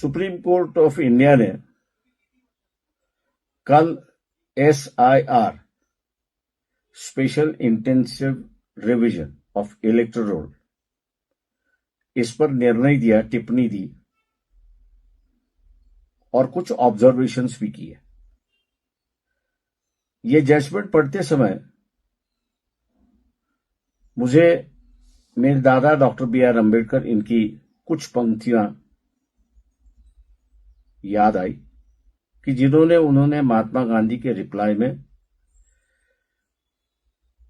Supreme court of India ने कल SIR special intensive revision of electoral roll इस पर निर्णय दिया, टिप्पणी दी और कुछ ऑब्जर्वेशंस भी किए। ये जजमेंट पढ़ते समय मुझे मेरे दादा डॉक्टर BR अम्बेडकर इनकी कुछ पंक्तियां याद आई कि जिन्होंने उन्होंने महात्मा गांधी के रिप्लाई में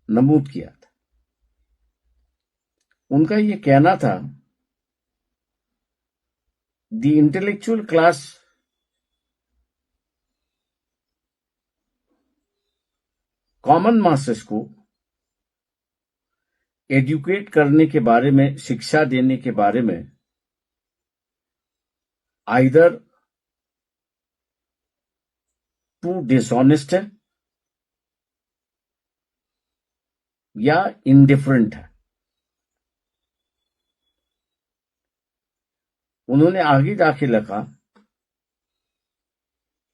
नमूद किया था। उनका ये कहना था, the intellectual class common masses को एजुकेट करने के बारे में, शिक्षा देने के बारे में आइदर टू डिसऑनेस्ट है या इनडिफरेंट है। उन्होंने आगे जाके लिखा,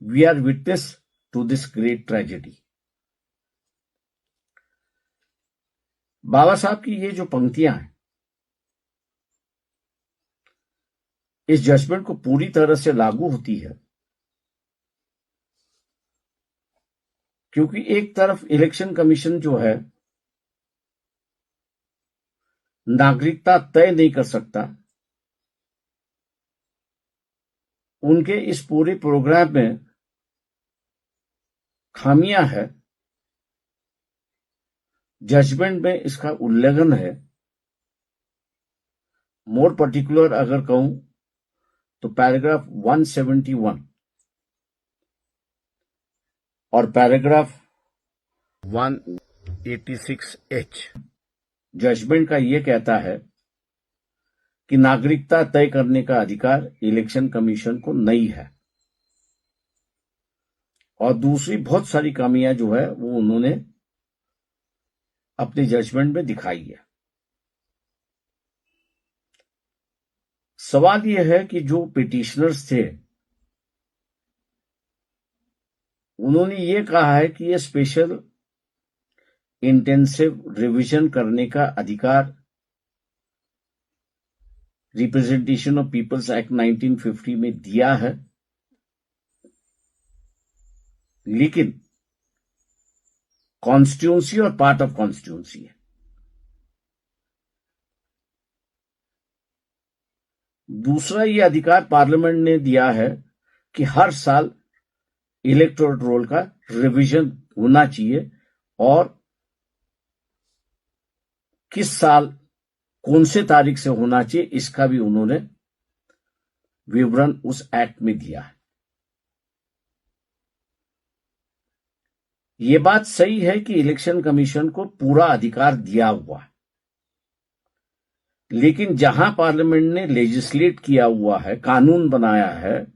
we are witness to this great tragedy. Baba Saheb की ये जो पंक्तियां हैं, इस जजमेंट को पूरी तरह से लागू होती है, क्योंकि एक तरफ इलेक्शन कमीशन जो है नागरिकता तय नहीं कर सकता। उनके इस पूरे प्रोग्राम में खामियां है, जजमेंट में इसका उल्लंघन है। मोर पर्टिकुलर अगर कहूं तो पैराग्राफ 171 और पैराग्राफ 186H जजमेंट का यह कहता है कि नागरिकता तय करने का अधिकार इलेक्शन कमीशन को नहीं है। और दूसरी बहुत सारी खामियां जो है वो उन्होंने अपने जजमेंट में दिखाई है। सवाल यह है कि जो पिटिशनर्स थे उन्होंने ये कहा है कि ये स्पेशल इंटेंसिव रिवीजन करने का अधिकार रिप्रेजेंटेशन ऑफ पीपल्स एक्ट 1950 में दिया है, लेकिन कॉन्स्टिट्यूंसी और पार्ट ऑफ कॉन्स्टिट्यूंसी है। दूसरा ये अधिकार पार्लियामेंट ने दिया है कि हर साल इलेक्टोरल रोल का रिवीजन होना चाहिए और किस साल कौन से तारीख से होना चाहिए इसका भी उन्होंने विवरण उस एक्ट में दिया है। ये बात सही है कि इलेक्शन कमीशन को पूरा अधिकार दिया हुआ है, लेकिन जहां पार्लियामेंट ने लेजिस्लेट किया हुआ है, कानून बनाया है,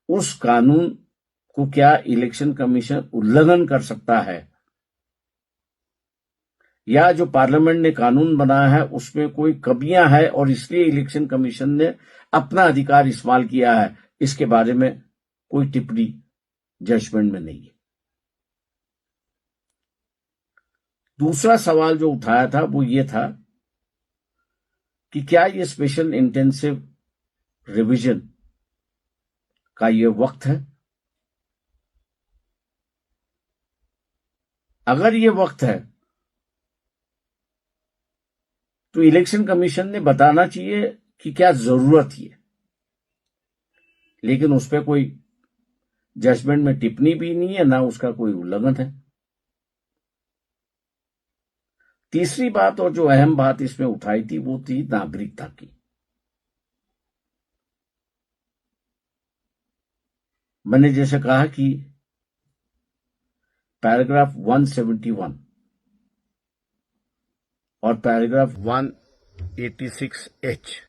उस कानून को क्या इलेक्शन कमीशन उल्लंघन कर सकता है? या जो पार्लियामेंट ने कानून बनाया है उसमें कोई कमियां है और इसलिए इलेक्शन कमीशन ने अपना अधिकार इस्तेमाल किया है? इसके बारे में कोई टिप्पणी जजमेंट में नहीं है। दूसरा सवाल जो उठाया था वो ये था कि क्या ये स्पेशल इंटेंसिव रिवीजन का ये वक्त है? अगर ये वक्त है तो इलेक्शन कमीशन ने बताना चाहिए कि क्या जरूरत है, लेकिन उस पर कोई जजमेंट में टिप्पणी भी नहीं है, ना उसका कोई उल्लंघन है। तीसरी बात और जो अहम बात इसमें उठाई थी वो थी नागरिकता की। मैंने जैसे कहा कि पैराग्राफ 171 और पैराग्राफ 186H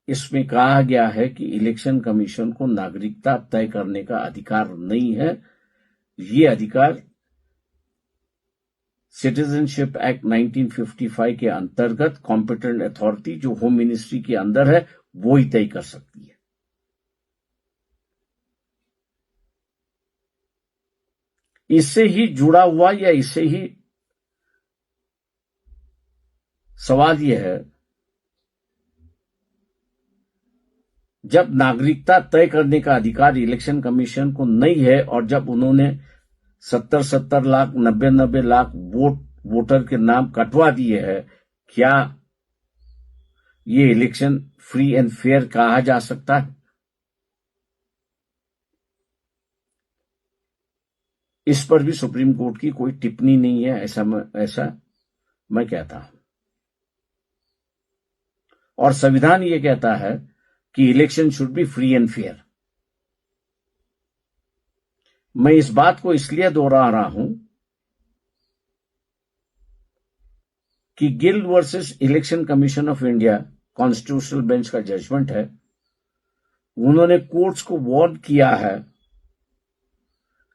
इसमें कहा गया है कि इलेक्शन कमीशन को नागरिकता तय करने का अधिकार नहीं है। ये अधिकार सिटीजनशिप एक्ट 1955 के अंतर्गत कॉम्पिटेंट अथॉरिटी जो होम मिनिस्ट्री के अंदर है वो ही तय कर सकती है। इससे ही जुड़ा हुआ या इससे ही सवाल यह है, जब नागरिकता तय करने का अधिकार इलेक्शन कमीशन को नहीं है और जब उन्होंने 70-70 लाख 90-90 लाख वोटर के नाम कटवा दिए हैं, क्या ये इलेक्शन फ्री एंड फेयर कहा जा सकता है? इस पर भी सुप्रीम कोर्ट की कोई टिप्पणी नहीं है, ऐसा मैं कहता हूं। और संविधान ये कहता है कि election should be free and fair. मैं इस बात को इसलिए दोहरा रहा हूं कि Gill versus election commission of India constitutional bench का जजमेंट है। उन्होंने कोर्ट्स को वार्न किया है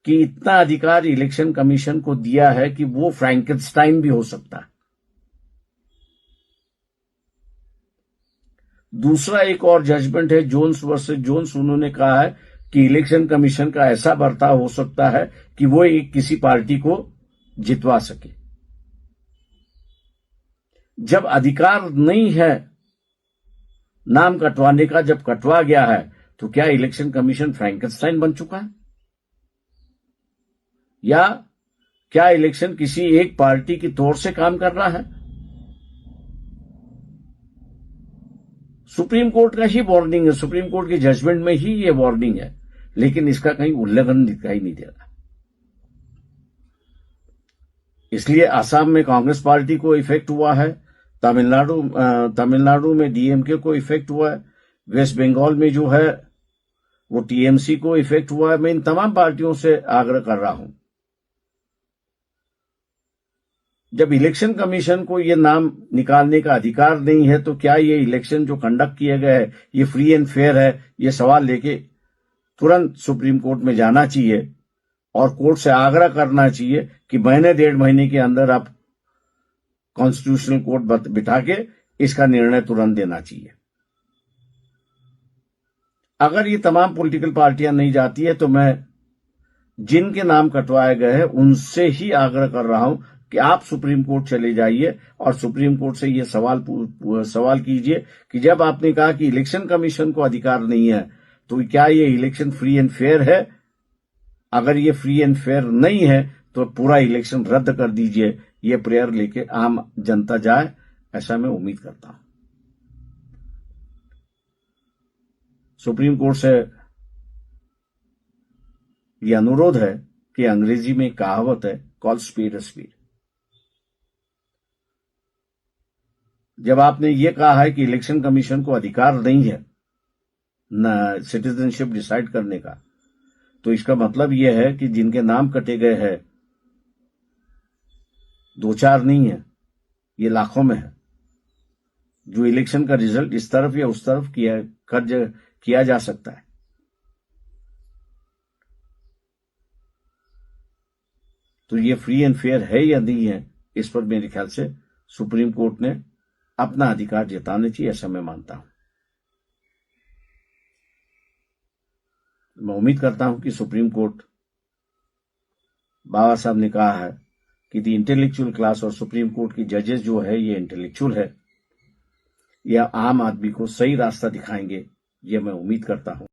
कि इतना अधिकार इलेक्शन कमीशन को दिया है कि वो फ्रैंकेनस्टाइन भी हो सकता है। दूसरा एक और जजमेंट है जोन्स वर्सेस जोन्स। उन्होंने कहा है कि इलेक्शन कमीशन का ऐसा बर्ताव हो सकता है कि वो एक किसी पार्टी को जितवा सके। जब अधिकार नहीं है नाम कटवाने का, जब कटवा गया है, तो क्या इलेक्शन कमीशन फ्रैंकेनस्टाइन बन चुका है? या क्या इलेक्शन किसी एक पार्टी की तौर से काम कर रहा है? सुप्रीम कोर्ट का ही वार्निंग है, सुप्रीम कोर्ट के जजमेंट में ही ये वार्निंग है, लेकिन इसका कहीं उल्लंघन दिखाई नहीं दे रहा। इसलिए असम में कांग्रेस पार्टी को इफेक्ट हुआ है, तमिलनाडु में डीएमके को इफेक्ट हुआ है, वेस्ट बंगाल में जो है वो टीएमसी को इफेक्ट हुआ है। मैं इन तमाम पार्टियों से आग्रह कर रहा हूं, जब इलेक्शन कमीशन को ये नाम निकालने का अधिकार नहीं है, तो क्या ये इलेक्शन जो कंडक्ट किए गए हैं ये फ्री एंड फेयर है? ये सवाल लेके तुरंत सुप्रीम कोर्ट में जाना चाहिए और कोर्ट से आग्रह करना चाहिए कि महीने 1.5 महीने के अंदर आप कॉन्स्टिट्यूशनल कोर्ट बिठा के इसका निर्णय तुरंत देना चाहिए। अगर ये तमाम पॉलिटिकल पार्टियां नहीं जाती है, तो मैं जिनके नाम कटवाए गए हैं उनसे ही आग्रह कर रहा हूं कि आप सुप्रीम कोर्ट चले जाइए और सुप्रीम कोर्ट से ये सवाल कीजिए कि जब आपने कहा कि इलेक्शन कमीशन को अधिकार नहीं है, तो क्या ये इलेक्शन फ्री एंड फेयर है? अगर ये फ्री एंड फेयर नहीं है तो पूरा इलेक्शन रद्द कर दीजिए। ये प्रेयर लेके आम जनता जाए, ऐसा मैं उम्मीद करता हूं। सुप्रीम कोर्ट से ये अनुरोध है कि अंग्रेजी में कहावत है, कॉल स्पीड अ स्पीड। जब आपने ये कहा है कि इलेक्शन कमीशन को अधिकार नहीं है न सिटीजनशिप डिसाइड करने का, तो इसका मतलब यह है कि जिनके नाम कटे गए हैं 2-4 नहीं है, ये लाखों में है, जो इलेक्शन का रिजल्ट इस तरफ या उस तरफ किया जा सकता है। तो ये फ्री एंड फेयर है या नहीं है, इस पर मेरे ख्याल से सुप्रीम कोर्ट ने अपना अधिकार जताना चाहिए, ऐसा मैं मानता हूं। मैं उम्मीद करता हूं कि सुप्रीम कोर्ट, बाबा साहब ने कहा है कि द इंटेलेक्चुअल क्लास, और सुप्रीम कोर्ट की जजेस जो है ये इंटेलेक्चुअल है, यह आम आदमी को सही रास्ता दिखाएंगे, ये मैं उम्मीद करता हूं।